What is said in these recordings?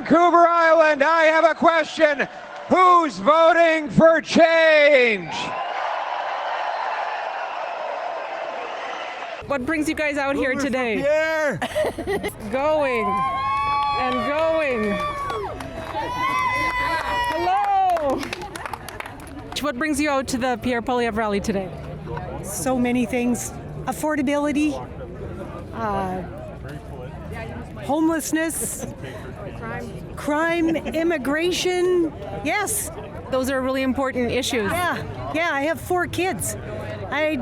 Vancouver Island, I have a question. Who's voting for change? What brings you guys out here today? Going and going. Hello. What brings you out to the Pierre Poilievre rally today? So many things. Affordability, homelessness, crime, immigration. Yes. Those are really important issues. Yeah, I have 4 kids. I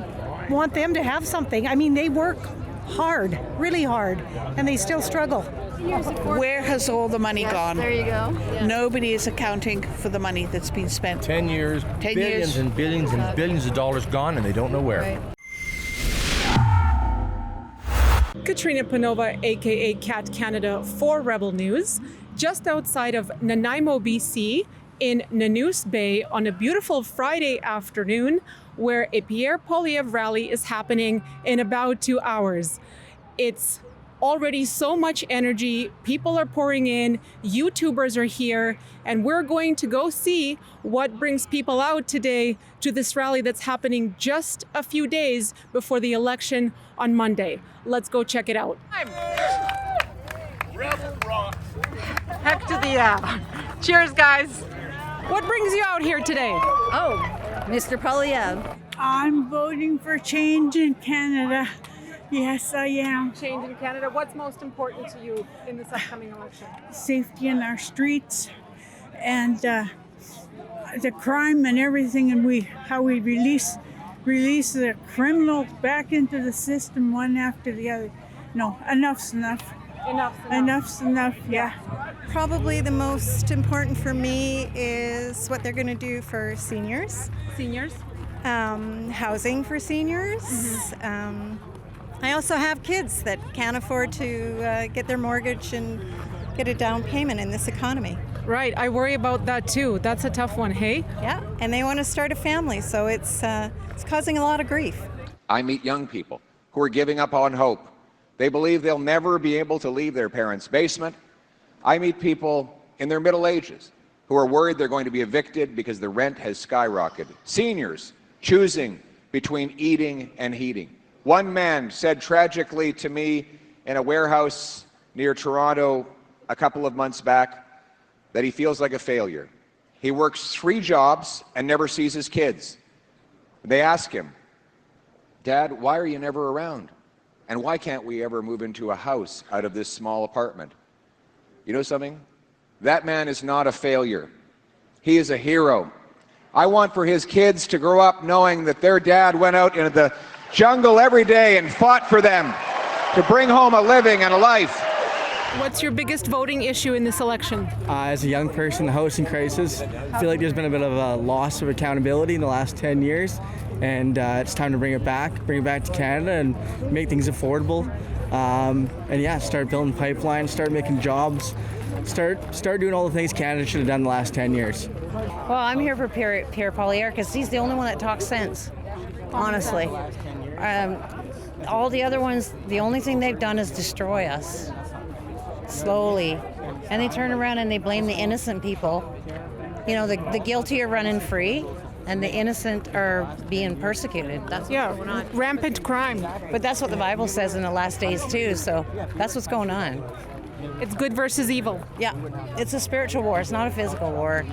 want them to have something. I mean, they work hard, really hard, and they still struggle. Where has all the money gone? There you go. Nobody is accounting for the money that's been spent. 10 years, 10 billions years. and billions and billions of dollars gone, and they don't know where. Right. Katrina Panova, aka Cat Canada, for Rebel News, just outside of Nanaimo, BC, in Nanoose Bay on a beautiful Friday afternoon, where a Pierre Poilievre rally is happening in about 2 hours. It's already so much energy, people are pouring in, YouTubers are here, and we're going to go see what brings people out today to this rally that's happening just a few days before the election on Monday. Let's go check it out. Rebel rocks. Heck to the yeah. Cheers, guys. What brings you out here today? Oh, Mr. Poilievre. I'm voting for change in Canada. Yes, I am. Change in Canada. What's most important to you in this upcoming election? Safety in our streets and the crime and everything, and how we release the criminals back into the system one after the other. No, enough's enough. Enough's enough, yeah. Probably the most important for me is what they're going to do for seniors. Seniors? Housing for seniors. I also have kids that can't afford to get their mortgage and get a down payment in this economy. Right, I worry about that too. That's a tough one, hey? Yeah, and they want to start a family, so it's causing a lot of grief. I meet young people who are giving up on hope. They believe they'll never be able to leave their parents' basement. I meet people in their middle ages who are worried they're going to be evicted because the rent has skyrocketed. Seniors choosing between eating and heating. One man said tragically to me in a warehouse near Toronto a couple of months back that he feels like a failure. He works 3 jobs and never sees his kids. They ask him, "Dad, why are you never around? And why can't we ever move into a house out of this small apartment?" You know something? That man is not a failure. He is a hero. I want for his kids to grow up knowing that their dad went out into the jungle every day and fought for them to bring home a living and a life. What's your biggest voting issue in this election? As a young person, the housing crisis, I feel like there's been a bit of a loss of accountability in the last 10 years, and it's time to bring it back to Canada and make things affordable. And yeah, start building pipelines, start making jobs, start doing all the things Canada should have done the last 10 years. Well, I'm here for Pierre Poilievre because he's the only one that talks sense, honestly. All the other ones, the only thing they've done is destroy us, slowly. And they turn around and they blame the innocent people. You know, the guilty are running free and the innocent are being persecuted. That's what's going on. Rampant crime. But that's what the Bible says in the last days too, so that's what's going on. It's good versus evil. Yeah, it's a spiritual war, it's not a physical war.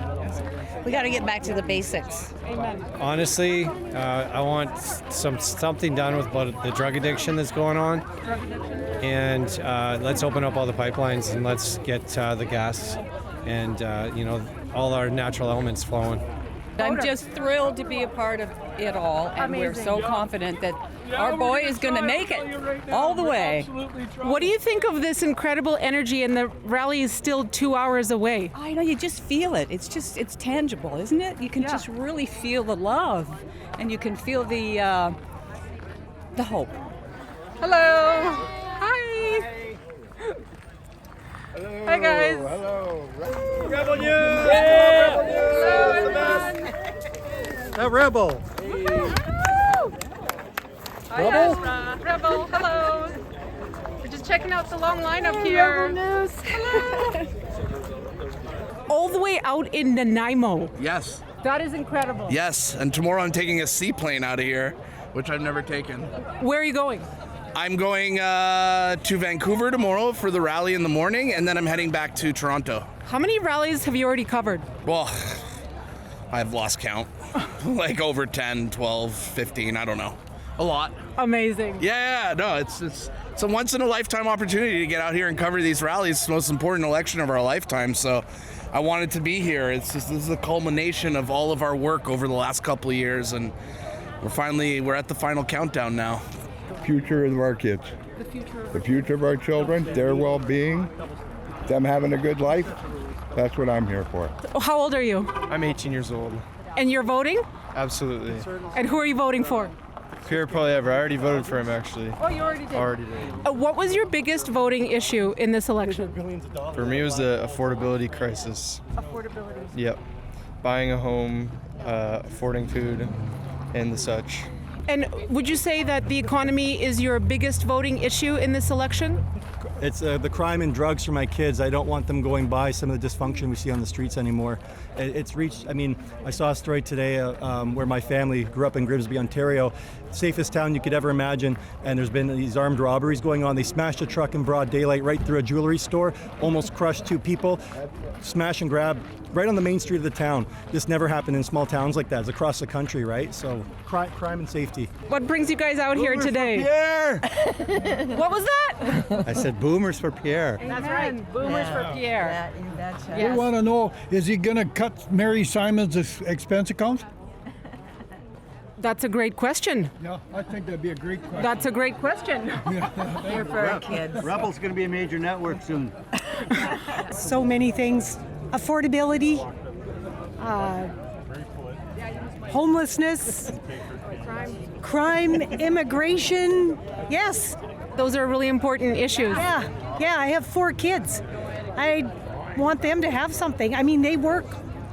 We got to get back to the basics. Amen. Honestly, I want something done with the drug addiction that's going on. And let's open up all the pipelines and let's get the gas and all our natural elements flowing. I'm just thrilled to be a part of it all, and we're so confident that our boy is going to make it all the way. What do you think of this incredible energy, and the rally is still 2 hours away? I know, you just feel it. It's tangible, isn't it? You can just really feel the love, and you can feel the hope. Hello. Hi. Hello. Hi guys. Hello. Rebel News! Yeah. Hello everyone. The Rebel! Hi Ezra. Rebel, hello. We're just checking out the long lineup here. Rebel News. Hello. out in Nanaimo. Yes. That is incredible. Yes, and tomorrow I'm taking a seaplane out of here, which I've never taken. Where are you going? I'm going to Vancouver tomorrow for the rally in the morning, and then I'm heading back to Toronto. How many rallies have you already covered? Well, I've lost count. Like over 10, 12, 15, I don't know. A lot. Amazing. Yeah, no, it's a once in a lifetime opportunity to get out here and cover these rallies. It's the most important election of our lifetime, so I wanted to be here. This is the culmination of all of our work over the last couple of years, and we're at the final countdown now. Future of our kids. The future of our children, their well-being, them having a good life. That's what I'm here for. How old are you? I'm 18 years old. And you're voting? Absolutely. And who are you voting for? Pierre Poilievre. I already voted for him, actually. Oh, you already did? Already did. What was your biggest voting issue in this election? For me, it was the affordability crisis. Affordability. Yep. Buying a home, affording food, and the such. And would you say that the economy is your biggest voting issue in this election? It's the crime and drugs for my kids. I don't want them going by some of the dysfunction we see on the streets anymore. It's reached, I saw a story today where my family grew up in Grimsby, Ontario, safest town you could ever imagine, and there's been these armed robberies going on. They smashed a truck in broad daylight right through a jewelry store, almost crushed 2 people, smash and grab right on the main street of the town. This never happened in small towns like that. It's across the country, right? So crime and safety. What brings you guys out here today? Pierre! What was that? I said boomers for Pierre. That's right. Boomers for Pierre. We want to know, is he going to cut Mary Simon's expense account? That's a great question. Yeah, I think that'd be a great question. That's a great question. Here for our kids. Rebel's going to be a major network soon. So many things. Affordability, homelessness, crime, immigration. Yes. Those are really important issues. Yeah, I have 4 kids. I want them to have something. They work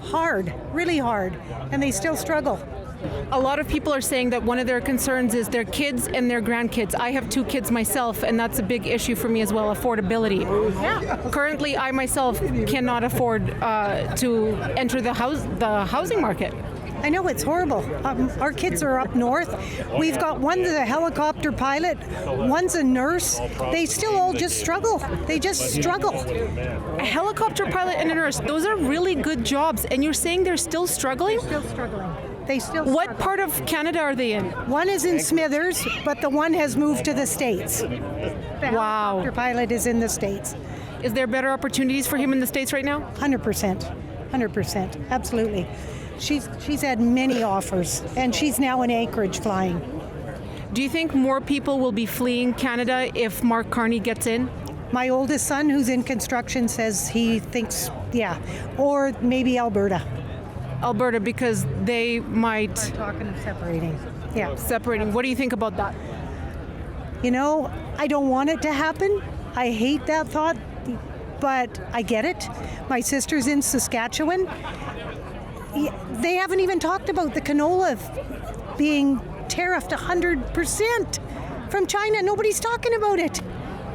hard, really hard, and they still struggle. A lot of people are saying that one of their concerns is their kids and their grandkids. I have 2 kids myself, and that's a big issue for me as well, affordability. Yeah. Currently, I myself cannot afford to enter the housing market. I know, it's horrible. Our kids are up north. We've got one's a helicopter pilot, one's a nurse. They still all just struggle. They just struggle. A helicopter pilot and a nurse, those are really good jobs, and you're saying they're still struggling? They're still struggling. What part of Canada are they in? One is in Smithers, but the one has moved to the States. The helicopter pilot is in the States. Is there better opportunities for him in the States right now? 100%, absolutely. She's had many offers, and she's now in Anchorage flying. Do you think more people will be fleeing Canada if Mark Carney gets in? My oldest son, who's in construction, says he thinks, or maybe Alberta. Alberta, because they might... They're talking of separating. Yeah. Separating. What do you think about that? I don't want it to happen. I hate that thought, but I get it. My sister's in Saskatchewan. They haven't even talked about the canola being tariffed 100% from China. Nobody's talking about it.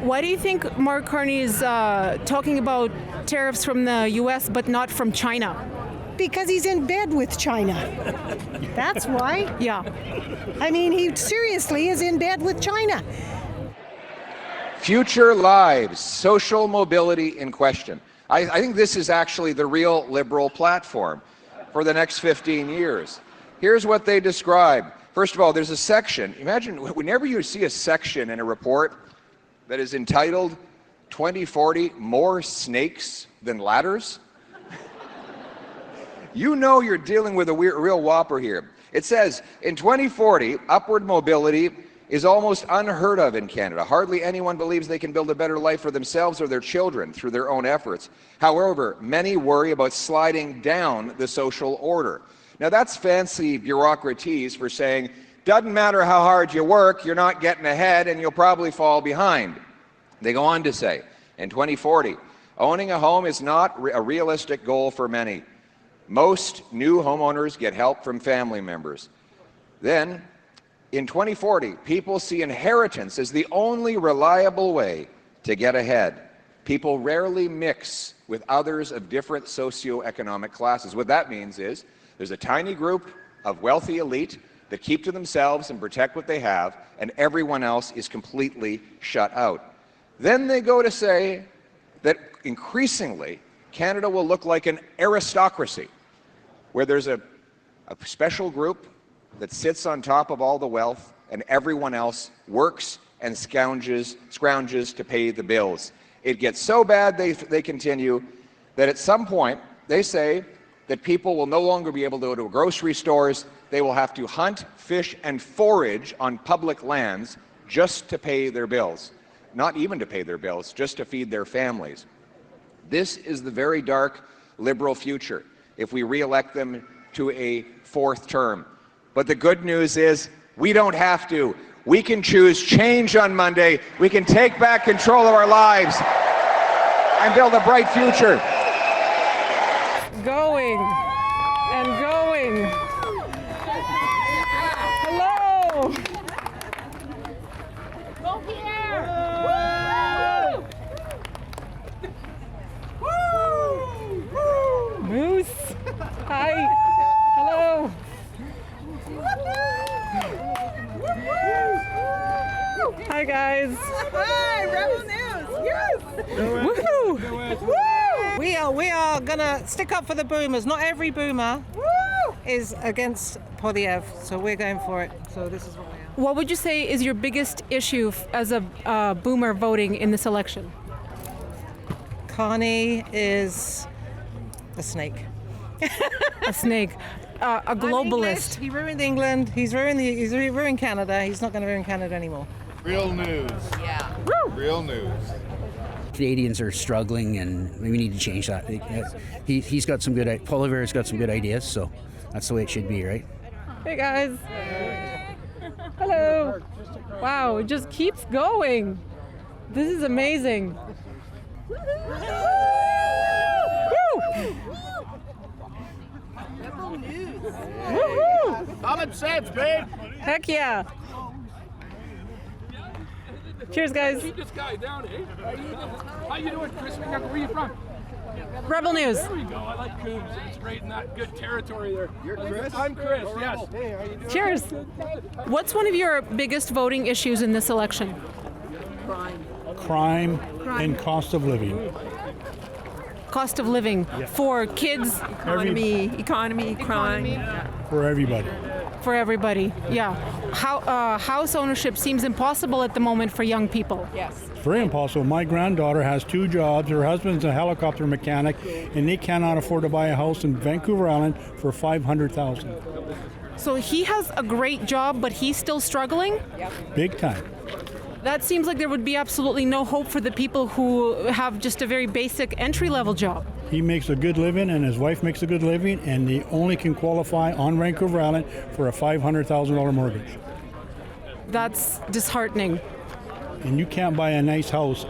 Why do you think Mark Carney is talking about tariffs from the U.S. but not from China? Because he's in bed with China. That's why. Yeah. He seriously is in bed with China. Future lives, social mobility in question. I think this is actually the real liberal platform for the next 15 years. Here's what they describe. First of all, there's a section. Imagine whenever you see a section in a report that is entitled 2040 More Snakes Than Ladders. You're dealing with a real whopper here. It says, in 2040, upward mobility is almost unheard of in Canada. Hardly anyone believes they can build a better life for themselves or their children through their own efforts. However, many worry about sliding down the social order. Now, that's fancy bureaucratese for saying, doesn't matter how hard you work, you're not getting ahead and you'll probably fall behind. They go on to say, in 2040, owning a home is not a realistic goal for many. Most new homeowners get help from family members. Then, in 2040, people see inheritance as the only reliable way to get ahead. People rarely mix with others of different socioeconomic classes. What that means is there's a tiny group of wealthy elite that keep to themselves and protect what they have, and everyone else is completely shut out. Then they go to say that increasingly Canada will look like an aristocracy, where there's a special group that sits on top of all the wealth and everyone else works and scrounges to pay the bills. It gets so bad, they continue, that at some point they say that people will no longer be able to go to grocery stores. They will have to hunt, fish, and forage on public lands just to pay their bills. Not even to pay their bills, just to feed their families. This is the very dark Liberal future if we re-elect them to a fourth term. But the good news is we don't have to. We can choose change on Monday. We can take back control of our lives and build a bright future. Going and going. Hello. Go here. Woo! Moose. Hi. Hello. Hi guys. Hi, Rebel News. Yes. Woohoo! We are gonna stick up for the boomers. Not every boomer is against Poilievre, so we're going for it. So this is what we are. What would you say is your biggest issue as a boomer voting in this election? Carney is a snake. A snake. A globalist. He ruined England. He's ruined Canada. He's not going to ruin Canada anymore. Real news. Yeah. Real news. Canadians are struggling, and we need to change that. He's got some good. Poilievre's got some good ideas, so that's the way it should be, right? Hey guys. Hello. Wow, it just keeps going. This is amazing. Woo! Woohoo! Common sense, babe. Heck yeah. Cheers, guys. Keep this guy down, eh? How you doing, Chris? Where are you from? Rebel News. There we go. I like Coombs. It's great in that good territory there. You're Chris? I'm Chris, yes. Hey, how you doing? Cheers. What's one of your biggest voting issues in this election? Crime and cost of living. Cost of living for kids. Economy, crime. For everybody. For everybody, yeah. House ownership seems impossible at the moment for young people. Yes. It's very impossible. My granddaughter has 2 jobs. Her husband's a helicopter mechanic, and they cannot afford to buy a house in Vancouver Island for $500,000. So he has a great job, but he's still struggling? Big time. That seems like there would be absolutely no hope for the people who have just a very basic entry-level job. He makes a good living, and his wife makes a good living, and they only can qualify on Vancouver Island for a $500,000 mortgage. That's disheartening. And you can't buy a nice house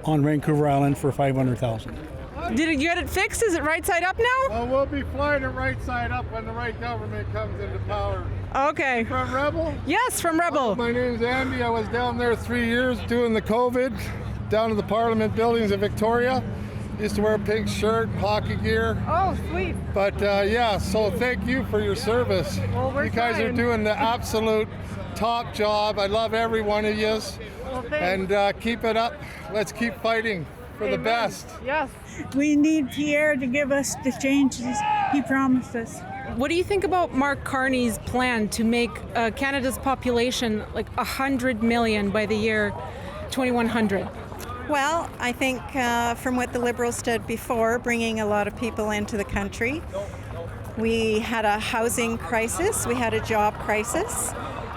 on Vancouver Island for $500,000. Did you get it fixed? Is it right side up now? Well, we'll be flying it right side up when the right government comes into power. Okay. From Rebel? Yes, from Rebel. My name's Andy. I was down there 3 years doing the COVID, down to the Parliament buildings in Victoria. Used to wear a pink shirt, hockey gear. Oh, sweet. But yeah, so thank you for your service. Well, we're you guys trying. are doing the absolute top job. I love every one of you. Well, and keep it up. Let's keep fighting for the best. Yes. We need Pierre to give us the changes he promised us. What do you think about Mark Carney's plan to make Canada's population like 100 million by the year 2100? Well, I think from what the Liberals did before, bringing a lot of people into the country, we had a housing crisis, we had a job crisis,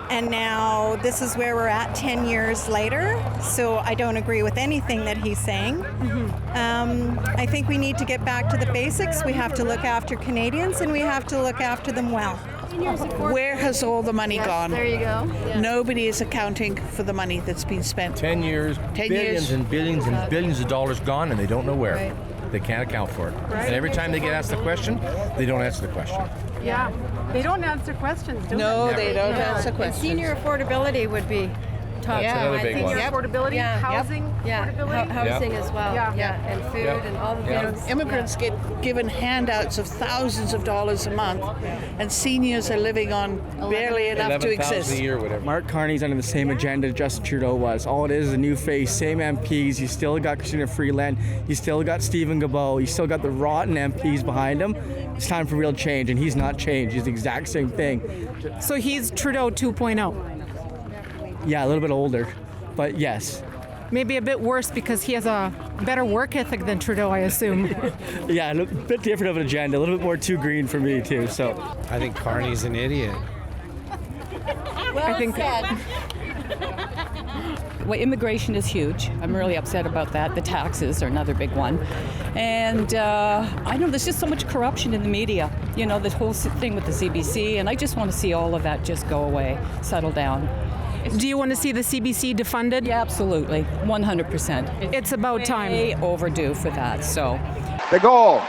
and now this is where we're at 10 years later, so I don't agree with anything that he's saying. I think we need to get back to the basics. We have to look after Canadians, and we have to look after them well. Where has all the money gone? There you go. Nobody is accounting for the money that's been spent. 10 years, 10 billions years. and billions and billions of dollars gone, and they don't know where. They can't account for it. Right. And every time they get asked the question, they don't answer the question. Yeah. They don't answer questions, do No, they? they don't answer And questions. senior affordability would be tough. That's another big one. Affordability, housing, affordability. Housing as well. Yeah. And food and all the things. Immigrants get given handouts of thousands of dollars a month, and seniors are living on barely enough to exist. $11,000 a year, whatever. Mark Carney's under the same agenda Justin Trudeau was. All it is a new face, same MPs. You still got Christina Freeland. You still got Stephen Guilbeault. You still got the rotten MPs behind him. It's time for real change, and he's not changed. He's the exact same thing. So he's Trudeau 2.0. Yeah, a little bit older, but yes. Maybe a bit worse because he has a better work ethic than Trudeau, I assume. Yeah, a bit different of an agenda, a little bit more too green for me too. So I think Carney's an idiot. I think well, immigration is huge. I'm really upset about that. The taxes are another big one. And I know there's just so much corruption in the media. You know, the whole thing with the CBC, and I just want to see all of that just go away, settle down. Do you want to see the CBC defunded? Yeah, absolutely, 100%. It's about time. Way overdue for that, so. The goal,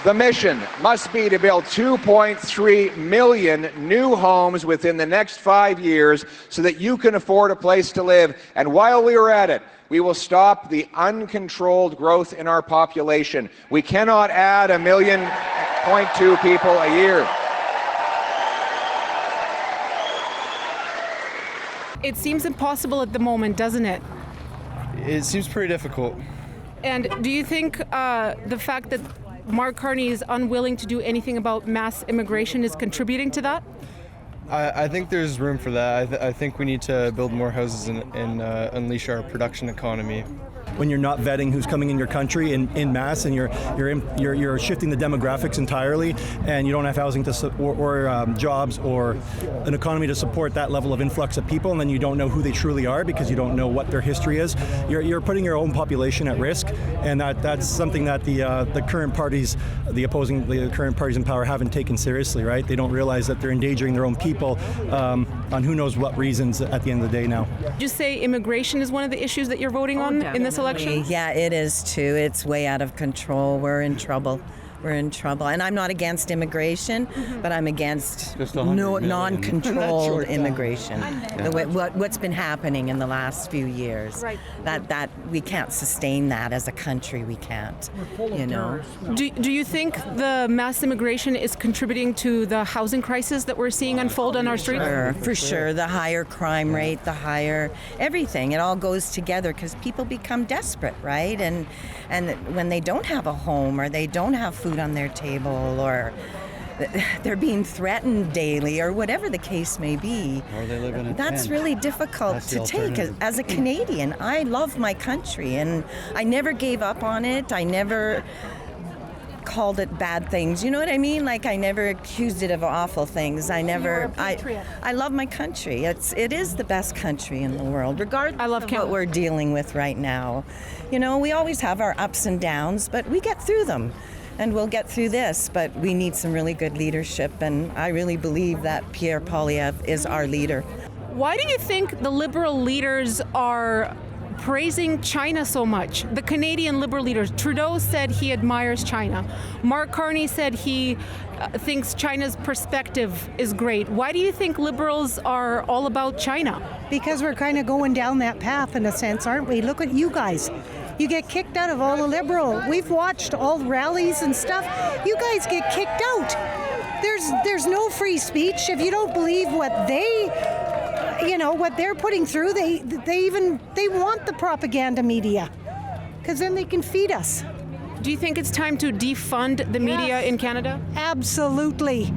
the mission must be to build 2.3 million new homes within the next 5 years so that you can afford a place to live. And while we are at it, we will stop the uncontrolled growth in our population. We cannot add 1.2 million people a year. It seems impossible at the moment, doesn't it? It seems pretty difficult. And do you think the fact that Mark Carney is unwilling to do anything about mass immigration is contributing to that? I think there's room for that. I think we need to build more houses and unleash our production economy. When you're not vetting who's coming in your country in mass, and you're shifting the demographics entirely, and you don't have housing or jobs or an economy to support that level of influx of people, and then you don't know who they truly are because you don't know what their history is. You're putting your own population at risk, and that's something that the current parties, the current parties in power, haven't taken seriously. Right? They don't realize that they're endangering their own people on who knows what reasons at the end of the day now. Did you say immigration is one of the issues that you're voting on in this election? Yeah, it is too. It's way out of control. We're in trouble. And I'm not against immigration, but I'm against non-controlled immigration. What's been happening in the last few years. Right. That we can't sustain that as a country. We can't. You know. Do you think the mass immigration is contributing to the housing crisis that we're seeing unfold on our streets? For sure. The higher crime rate, the higher everything. It all goes together because people become desperate, right? And when they don't have a home or they don't have food on their table, or they're being threatened daily, or whatever the case may be. Or they live in a That's tent. really difficult to take. As a Canadian, I love my country, and I never gave up on it. I never called it bad things. You know what I mean? Like, I never accused it of awful things. I love my country. It is the best country in the world, regardless of what we're dealing with right now. You know, we always have our ups and downs, but we get through them. And we'll get through this, but we need some really good leadership, and I really believe that Pierre Poilievre is our leader. Why do you think the Liberal leaders are praising China so much? The Canadian Liberal leaders. Trudeau said he admires China. Mark Carney said he thinks China's perspective is great. Why do you think Liberals are all about China? Because we're kind of going down that path in a sense, aren't we? Look at you guys. You get kicked out of all the Liberal. We've watched all the rallies and stuff. You guys get kicked out. There's no free speech. If you don't believe what they're putting through, they want the propaganda media, because then they can feed us. Do you think it's time to defund the media in Canada? Absolutely.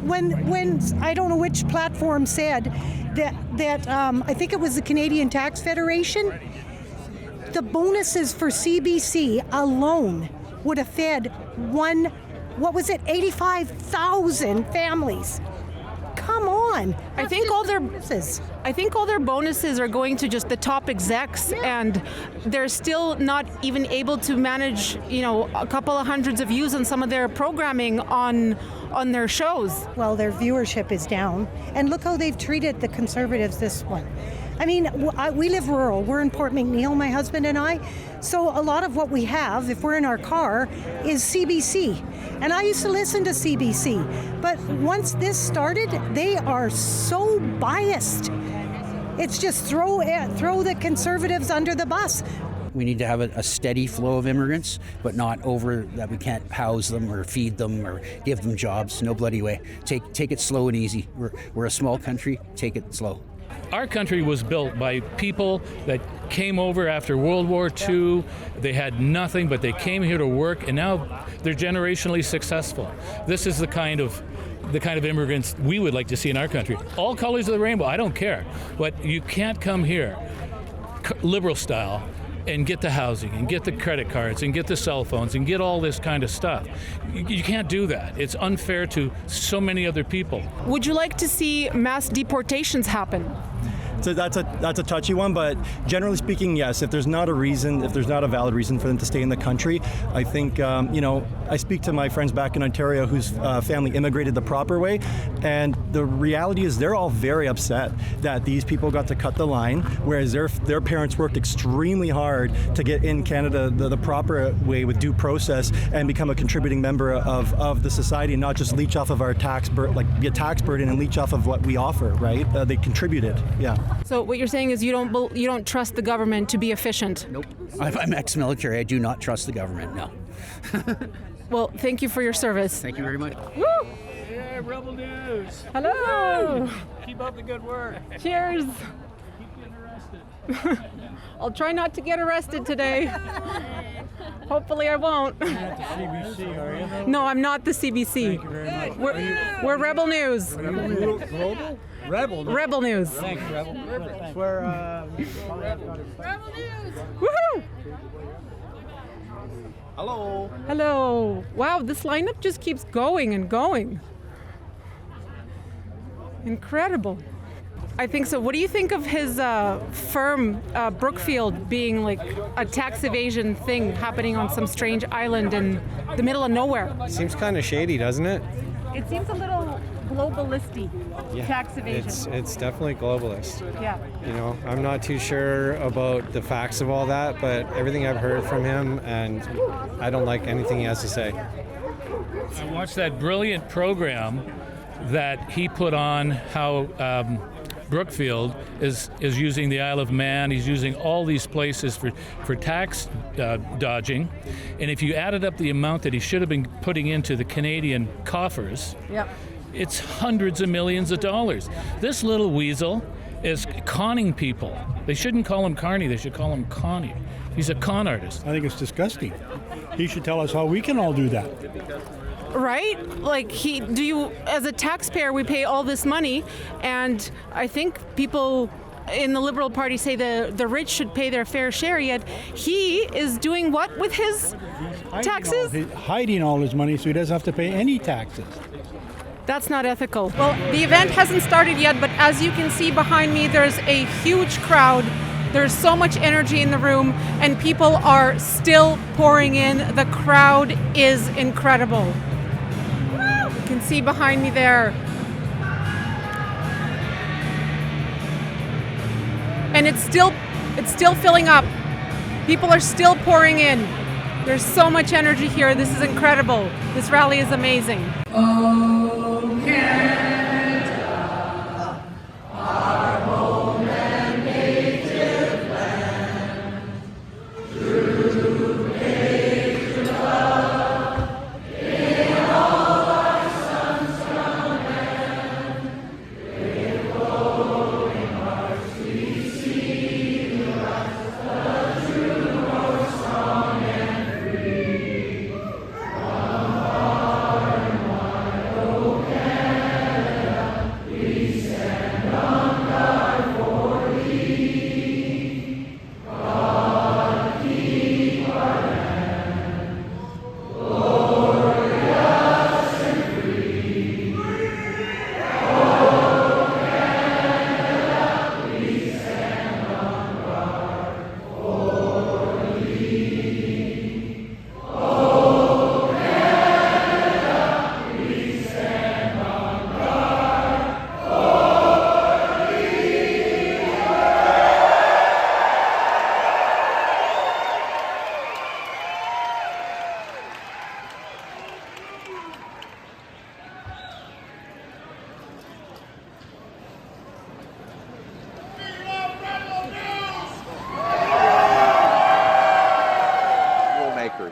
When I don't know which platform said that I think it was the Canadian Tax Federation, the bonuses for CBC alone would have fed 85,000 families. Come on. I think all their bonuses are going to just the top execs, and they're still not even able to manage, a couple of hundreds of views on some of their programming on their shows. Well, their viewership is down, and look how they've treated the Conservatives this one. I mean, we live rural. We're in Port McNeill, my husband and I. So a lot of what we have, if we're in our car, is CBC. And I used to listen to CBC. But once this started, they are so biased. It's just throw the Conservatives under the bus. We need to have a steady flow of immigrants, but not over that we can't house them or feed them or give them jobs. No bloody way. Take it slow and easy. We're a small country. Take it slow. Our country was built by people that came over after World War II. They had nothing, but they came here to work, and now they're generationally successful. This is the kind of immigrants we would like to see in our country. All colors of the rainbow, I don't care. But you can't come here, liberal style, and get the housing, and get the credit cards, and get the cell phones, and get all this kind of stuff. You can't do that. It's unfair to so many other people. Would you like to see mass deportations happen? So that's a touchy one, but generally speaking, yes. If there's not a valid reason for them to stay in the country, I think I speak to my friends back in Ontario whose family immigrated the proper way, and the reality is they're all very upset that these people got to cut the line, whereas their parents worked extremely hard to get in Canada the proper way with due process and become a contributing member of the society, and not just leech off of our tax be a tax burden and leech off of what we offer. Right? They contributed. Yeah. So what you're saying is you don't trust the government to be efficient? Nope. I'm ex-military. I do not trust the government, no. Well, thank you for your service. Thank you very much. Woo! Yeah, Rebel News. Hello. Keep up the good work. Cheers. Keep getting arrested. I'll try not to get arrested today. Hopefully I won't. You're not the CBC, are you? No, I'm not the CBC. Thank you very much. We're Rebel News. Global? Rebel News. Thanks, Rebel. That's where Rebel News. Woohoo! Hello. Hello. Wow, this lineup just keeps going and going. Incredible. I think so. What do you think of his firm, Brookfield, being like a tax evasion thing happening on some strange island in the middle of nowhere? Seems kind of shady, doesn't it? It seems a little globalisty, tax evasion. It's definitely globalist. Yeah. You know, I'm not too sure about the facts of all that, but everything I've heard from him, and I don't like anything he has to say. I watched that brilliant program that he put on how Brookfield is using the Isle of Man. He's using all these places for tax dodging. And if you added up the amount that he should have been putting into the Canadian coffers, yep, it's hundreds of millions of dollars. This little weasel is conning people. They shouldn't call him Carney, they should call him Connie. He's a con artist. I think it's disgusting. He should tell us how we can all do that. Right? Like, as a taxpayer, we pay all this money, and I think people in the Liberal Party say the rich should pay their fair share, yet he is doing what with his taxes? He's hiding all his money so he doesn't have to pay any taxes. That's not ethical. Well, the event hasn't started yet, but as you can see behind me, there's a huge crowd. There's so much energy in the room, and people are still pouring in. The crowd is incredible. You can see behind me there. And it's still filling up. People are still pouring in. There's so much energy here. This is incredible. This rally is amazing. Oh, Canada, our home and native land, through age of love, in all our sons from land, with flowing hearts we see the true north strong and free, from far and wide, oh Canada.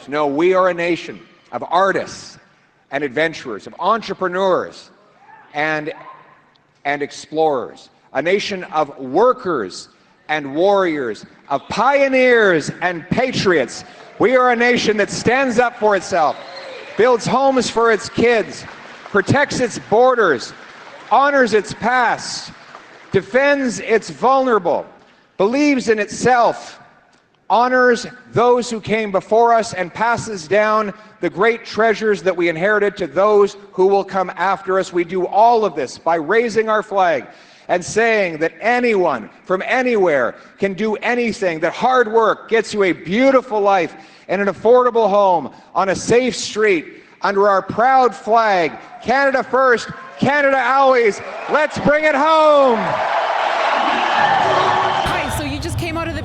others. No, we are a nation of artists and adventurers, of entrepreneurs and explorers, a nation of workers and warriors, of pioneers and patriots. We are a nation that stands up for itself, builds homes for its kids, protects its borders, honors its past, defends its vulnerable, believes in itself, honors those who came before us, and passes down the great treasures that we inherited to those who will come after us. We do all of this by raising our flag and saying that anyone from anywhere can do anything, that hard work gets you a beautiful life and an affordable home on a safe street under our proud flag. Canada first, Canada always. Let's bring it home. Hi, so you just came out of the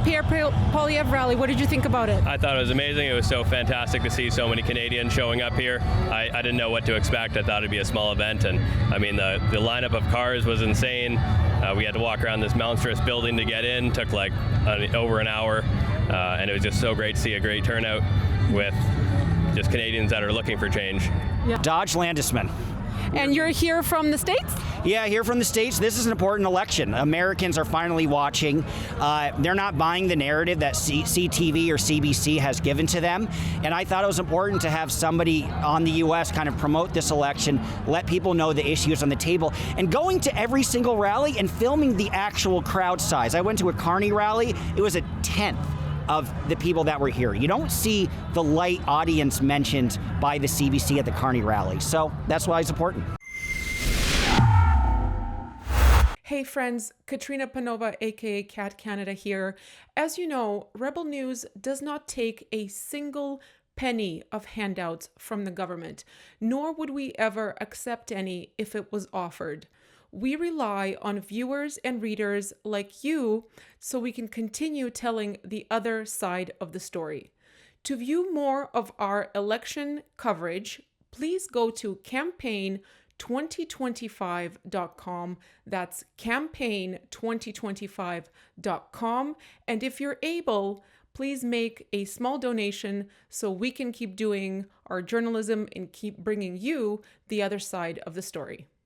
Poilievre rally. What did you think about it? I thought it was amazing. It was so fantastic to see so many Canadians showing up here. I didn't know what to expect. I thought it'd be a small event, and I mean the lineup of cars was insane. We had to walk around this monstrous building to get in. Took like over an hour, and it was just so great to see a great turnout with just Canadians that are looking for change. Yeah. Dodge Landisman. And you're here from the States? Yeah, here from the States. This is an important election. Americans are finally watching. They're not buying the narrative that CTV or CBC has given to them. And I thought it was important to have somebody on the U.S. kind of promote this election, let people know the issues on the table, and going to every single rally and filming the actual crowd size. I went to a Carney rally. It was a tenth of the people that were here. You don't see the light audience mentioned by the CBC at the Carney rally. So that's why it's important. Hey friends, Katrina Panova, aka Cat Canada here. As you know, Rebel News does not take a single penny of handouts from the government, nor would we ever accept any if it was offered. We rely on viewers and readers like you so we can continue telling the other side of the story. To view more of our election coverage, please go to campaign2025.com. That's campaign2025.com. And if you're able, please make a small donation so we can keep doing our journalism and keep bringing you the other side of the story.